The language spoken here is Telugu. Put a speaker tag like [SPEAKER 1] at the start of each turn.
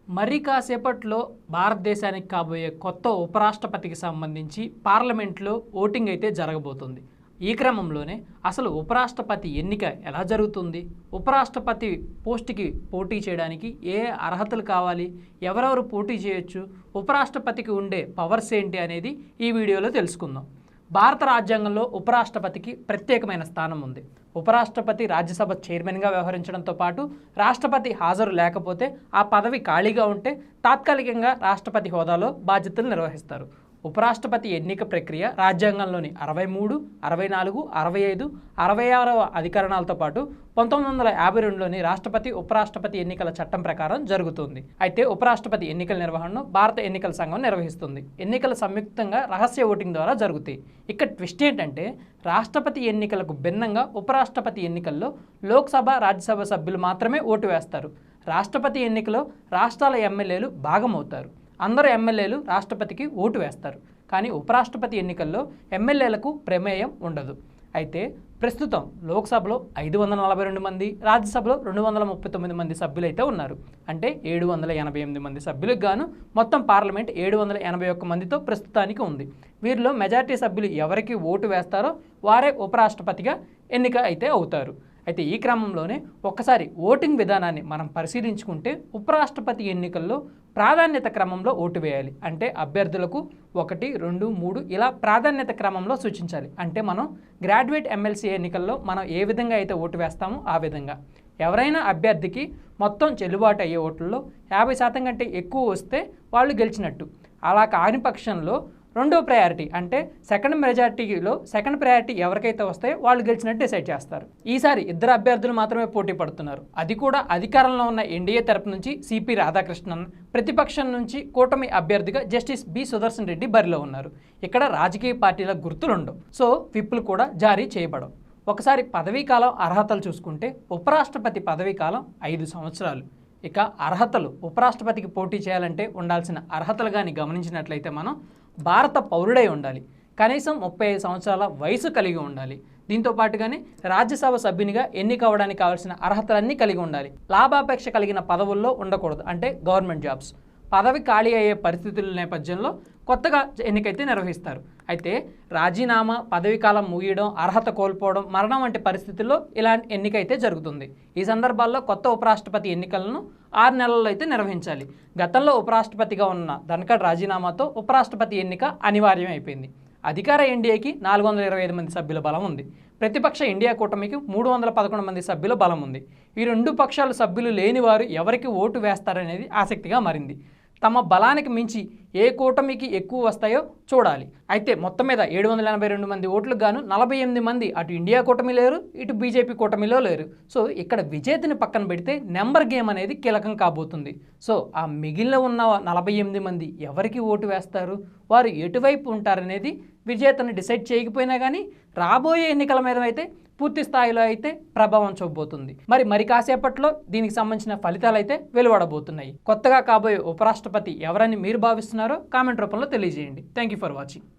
[SPEAKER 1] మరి కాసేపట్లో భారతదేశానికి కాబోయే కొత్త ఉపరాష్ట్రపతికి సంబంధించి పార్లమెంట్లో ఓటింగ్ అయితే జరగబోతుంది. ఈ క్రమంలోనే అసలు ఉపరాష్ట్రపతి ఎన్నిక ఎలా జరుగుతుంది, ఉపరాష్ట్రపతి పోస్టుకి పోటీ చేయడానికి ఏ అర్హతలు కావాలి, ఎవరెవరు పోటీ చేయొచ్చు, ఉపరాష్ట్రపతికి ఉండే పవర్స్ ఏంటి అనేది ఈ వీడియోలో తెలుసుకుందాం. భారత రాజ్యాంగంలో ఉపరాష్ట్రపతికి ప్రత్యేకమైన స్థానం ఉంది. ఉపరాష్ట్రపతి రాజ్యసభ చైర్మన్గా వ్యవహరించడంతో పాటు రాష్ట్రపతి హాజరు లేకపోతే ఆ పదవి ఖాళీగా ఉంటే తాత్కాలికంగా రాష్ట్రపతి హోదాలో బాధ్యతలు నిర్వహిస్తారు. ఉపరాష్ట్రపతి ఎన్నిక ప్రక్రియ రాజ్యాంగంలోని 63, 64, 65, 66వ అధికరణాలతో పాటు 1952లోని రాష్ట్రపతి ఉపరాష్ట్రపతి ఎన్నికల చట్టం ప్రకారం జరుగుతుంది. అయితే ఉపరాష్ట్రపతి ఎన్నికల నిర్వహణను భారత ఎన్నికల సంఘం నిర్వహిస్తుంది. ఎన్నికలు సంయుక్తంగా రహస్య ఓటింగ్ ద్వారా జరుగుతాయి. ఇక్కడ ట్విస్ట్ ఏంటంటే రాష్ట్రపతి ఎన్నికలకు భిన్నంగా ఉపరాష్ట్రపతి ఎన్నికల్లో లోక్సభ, రాజ్యసభ సభ్యులు మాత్రమే ఓటు వేస్తారు. రాష్ట్రపతి ఎన్నికలో రాష్ట్రాల ఎమ్మెల్యేలు భాగమవుతారు. అందరు ఎమ్మెల్యేలు రాష్ట్రపతికి ఓటు వేస్తారు. కానీ ఉపరాష్ట్రపతి ఎన్నికల్లో ఎమ్మెల్యేలకు ప్రమేయం ఉండదు. అయితే ప్రస్తుతం లోక్సభలో 542 మంది, రాజ్యసభలో 239 మంది సభ్యులైతే ఉన్నారు. అంటే 788 మంది సభ్యులకు గాను మొత్తం పార్లమెంట్ 781 మందితో ప్రస్తుతానికి ఉంది. వీరిలో మెజారిటీ సభ్యులు ఎవరికి ఓటు వేస్తారో వారే ఉపరాష్ట్రపతిగా ఎన్నిక అయితే అవుతారు. అయితే ఈ క్రమంలోనే ఒక్కసారి ఓటింగ్ విధానాన్ని మనం పరిశీలించుకుంటే ఉపరాష్ట్రపతి ఎన్నికల్లో ప్రాధాన్యత క్రమంలో ఓటు వేయాలి. అంటే అభ్యర్థులకు 1, 2, 3 ఇలా ప్రాధాన్యత క్రమంలో సూచించాలి. అంటే మనం గ్రాడ్యుయేట్ ఎమ్మెల్సీ ఎన్నికల్లో మనం ఏ విధంగా అయితే ఓటు వేస్తామో ఆ విధంగా ఎవరైనా అభ్యర్థికి మొత్తం చెల్లుబాటు అయ్యే ఓట్లలో 50% కంటే ఎక్కువ వస్తే వాళ్ళు గెలిచినట్టు. అలా కాని పక్షంలో రెండో ప్రయారిటీ అంటే సెకండ్ మెజారిటీలో సెకండ్ ప్రయారిటీ ఎవరికైతే వస్తాయో వాళ్ళు గెలిచినట్టు డిసైడ్ చేస్తారు. ఈసారి ఇద్దరు అభ్యర్థులు మాత్రమే పోటీ పడుతున్నారు. అది కూడా అధికారంలో ఉన్న ఎన్డీఏ తరపు నుంచి సిపి రాధాకృష్ణన్, ప్రతిపక్షం నుంచి కూటమి అభ్యర్థిగా జస్టిస్ బి సుదర్శన్ రెడ్డి బరిలో ఉన్నారు. ఇక్కడ రాజకీయ పార్టీల గుర్తులుండవు. సో విప్పులు కూడా జారీ చేయబడవు. ఒకసారి పదవీకాలం అర్హతలు చూసుకుంటే ఉపరాష్ట్రపతి పదవీకాలం 5 సంవత్సరాలు. ఇక అర్హతలు ఉపరాష్ట్రపతికి పోటీ చేయాలంటే ఉండాల్సిన అర్హతలు కానీ గమనించినట్లయితే మనం భారత పౌరుడై ఉండాలి, కనీసం 35 సంవత్సరాల వయసు కలిగి ఉండాలి, దీంతో పాటుగానే రాజ్యసభ సభ్యునిగా ఎన్నికవడానికి కావాల్సిన అర్హతలన్నీ కలిగి ఉండాలి, లాభాపేక్ష కలిగిన పదవుల్లో ఉండకూడదు అంటే గవర్నమెంట్ జాబ్స్, పదవి ఖాళీ అయ్యే పరిస్థితుల నేపథ్యంలో కొత్తగా ఎన్నికైతే నిర్వహిస్తారు. అయితే రాజీనామా, పదవీకాలం ముగియడం, అర్హత కోల్పోవడం, మరణం వంటి పరిస్థితుల్లో ఇలాంటి ఎన్నిక అయితే జరుగుతుంది. ఈ సందర్భాల్లో కొత్త ఉపరాష్ట్రపతి ఎన్నికలను 6 నెలల్లో అయితే నిర్వహించాలి. గతంలో ఉపరాష్ట్రపతిగా ఉన్న ధన్ఖడ్ రాజీనామాతో ఉపరాష్ట్రపతి ఎన్నిక అనివార్యం అయిపోయింది. అధికార ఎన్డీఏకి 425 మంది సభ్యుల బలం ఉంది. ప్రతిపక్ష ఇండియా కూటమికి 311 మంది సభ్యుల బలం ఉంది. ఈ రెండు పక్షాల సభ్యులు లేని వారు ఎవరికి ఓటు వేస్తారనేది ఆసక్తిగా మారింది. తమ బలానికి మించి ఏ కూటమికి ఎక్కువ వస్తాయో చూడాలి. అయితే మొత్తం మీద 782 మంది ఓట్లకు గాను 48 మంది అటు ఇండియా కూటమి లేరు, ఇటు బీజేపీ కూటమిలో లేరు. సో ఇక్కడ విజేతని పక్కన పెడితే నెంబర్ గేమ్ అనేది కీలకం కాబోతుంది. సో ఆ మిగిలిన ఉన్న 48 మంది ఎవరికి ఓటు వేస్తారు, వారు ఎటువైపు ఉంటారనేది విజేతని డిసైడ్ చేయకపోయినా కానీ రాబోయే ఎన్నికల మీద అయితే పూర్తి స్థాయిలో అయితే ప్రభావం చూపబోతుంది. మరి కాసేపట్లో దీనికి సంబంధించిన ఫలితాలు అయితే వెలువడబోతున్నాయి. కొత్తగా కాబోయే ఉపరాష్ట్రపతి ఎవరని మీరు భావిస్తున్నారో కామెంట్ రూపంలో తెలియజేయండి. Thank you for watching.